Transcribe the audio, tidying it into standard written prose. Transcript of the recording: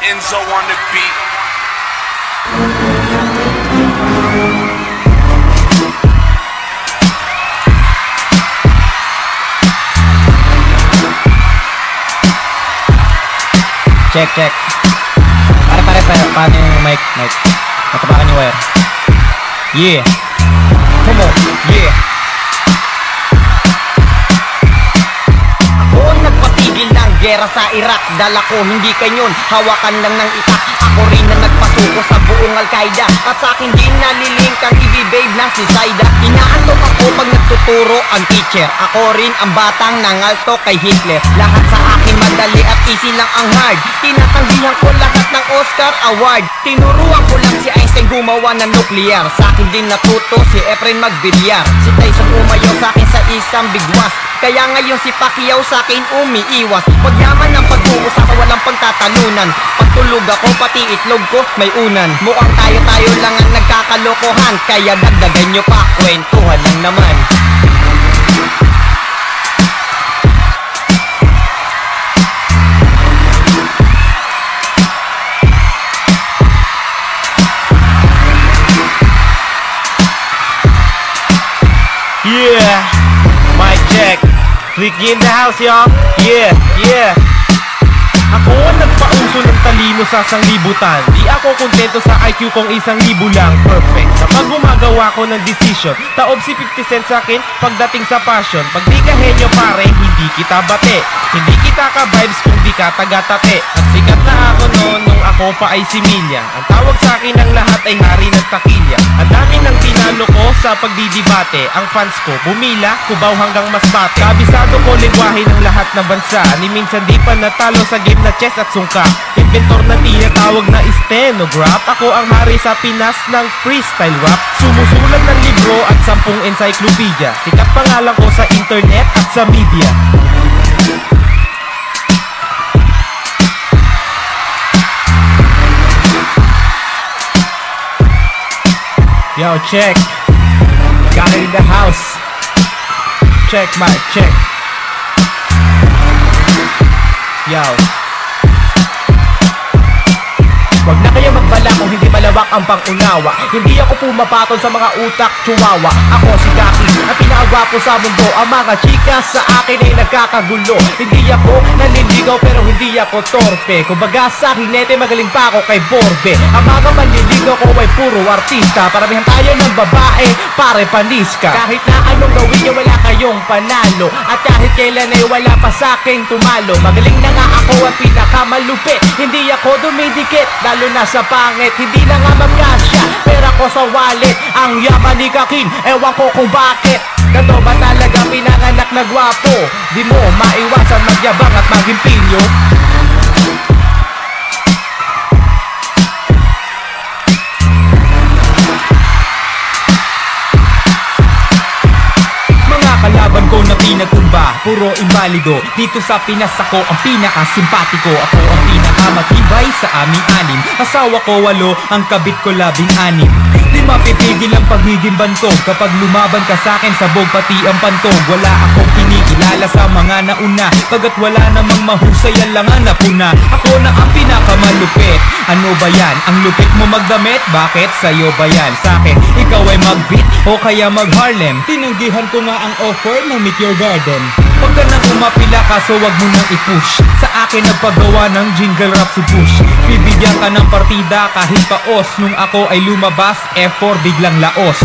Enzo on the beat. Check. Pare, paano yung mic? Natapakan yung wire. Yeah. Come on, yeah. Ako ang nagpatigil ng gera sa Iraq. Dala ko hindi kanyon, hawakan lang ng itak. Ako rin na nagpasuko sa buong Al-Qaeda. At sa akin din nalilink ang ibibave na si Zaida. Inaantok ako pag nagtuturo ang teacher. Ako rin ang batang nangalto kay Hitler. Lahat sa akin madali at easy lang ang hard. Tinatanggihan ko lahat ng Oscar Award. Tinuruan ko lang si Einstein gumawa ng nuclear. Sa akin din natuto si Efren magbilyar. Si Tyson umayaw sa akin sa isang bigwas. Kaya ngayon si Pacquiao sa akin umiiwas. Pagyaman ng pag-uusapan walang pagtatalunan. Pagtulog ako pati itlog ko may unan. Mukhang tayo lang ang nagkakalokohan. Kaya dagdagan nyo pa, kwentuhan lang naman. Yeah, mic check. Ricky in the house, y'all. Yeah. Ako ang nagpauso ng talino sa sanglibutan. Di ako kontento sa IQ kong 1,000 lang. Perfect. Kapag gumagawa ko ng decision, taob si 50 Cent sa akin pagdating sa passion. Pag di ka henyo pare, hindi kita bate. Hindi kita ka-vibes kung di ka taga-tate. At sikat na ako noon nung ako pa ay similya. Ang tawag sa akin ng lahat ay hari ng takilya. Ang dami ng tinalo ko sa pagdidibate. Ang fans ko bumila, kubaw hanggang masbate. Kabisado ko lingwahe ng lahat ng bansa. Ni minsan di pa natalo sa game na chess at sungka. Inventor na tinatawag na stenograph. Ako ang hari sa Pinas ng freestyle rap. Sumusulat ng libro at 10 encyclopedia. Sikat pangalan ko sa internet at sa media. Yo, check. Got it in the house. Check, mic, check. Yo. Wag na kayo magbala kung hindi malawak ang pangunawa. Hindi ako pumapatol sa mga utak chihuahua. Ako si Gaki, ang pinakagwapo sa mundo. Ang mga chika sa akin ay nagkakagulo. Hindi ako nanliligaw pero hindi ako torpe. Kumbaga sa hinete magaling pa ako kay Borbe. Ang mga manliligaw ko ay puro artista. Paramihan tayo ng babae, pare panis ka. Kahit na anong gawin nyo wala kayong panalo. At kahit kailan ay wala pa sa aking tumalo. Magaling na nga ako at pinakamalupit. Hindi ako dumidikit, lalo na sa pangit. Hindi na nga magkasya pera ko sa wallet. Ang yaman ni Kakin, ewan ko kung bakit. Ganto ba talaga pinanganak na gwapo? Di mo maiwasan magyabang at magimpinyo. Kalaban ko na pinagtumba, puro imbalido. Dito sa Pinas ako ang pinakasimpatiko. Ako ang pinakamatibay sa aming anim. Asawa ko 8, ang kabit ko 16. Di mapipigil ang pagiging bantog. Kapag lumaban ka sa'kin, sabog pati ang pantog. Wala akong kinikilala sa mga nauna. Pagkat wala namang mahusay, yan lang ang napuna. Ako na ang pinakamalupit. Ano ba yan? Ang lupit mo magdamit? Bakit? Sa'yo ba yan? Sa'kin, ikaw ay mag-beat o kaya mag-Harlem. Tinanggihan ko nga ang offer ng Meteor Garden. Huwag ka nang umapila kaso wag mo nang i-push. Sa akin nagpagawa ng jingle rap si Push. Bibigyan ka ng partida kahit paos. Nung ako ay lumabas, F4 biglang laos.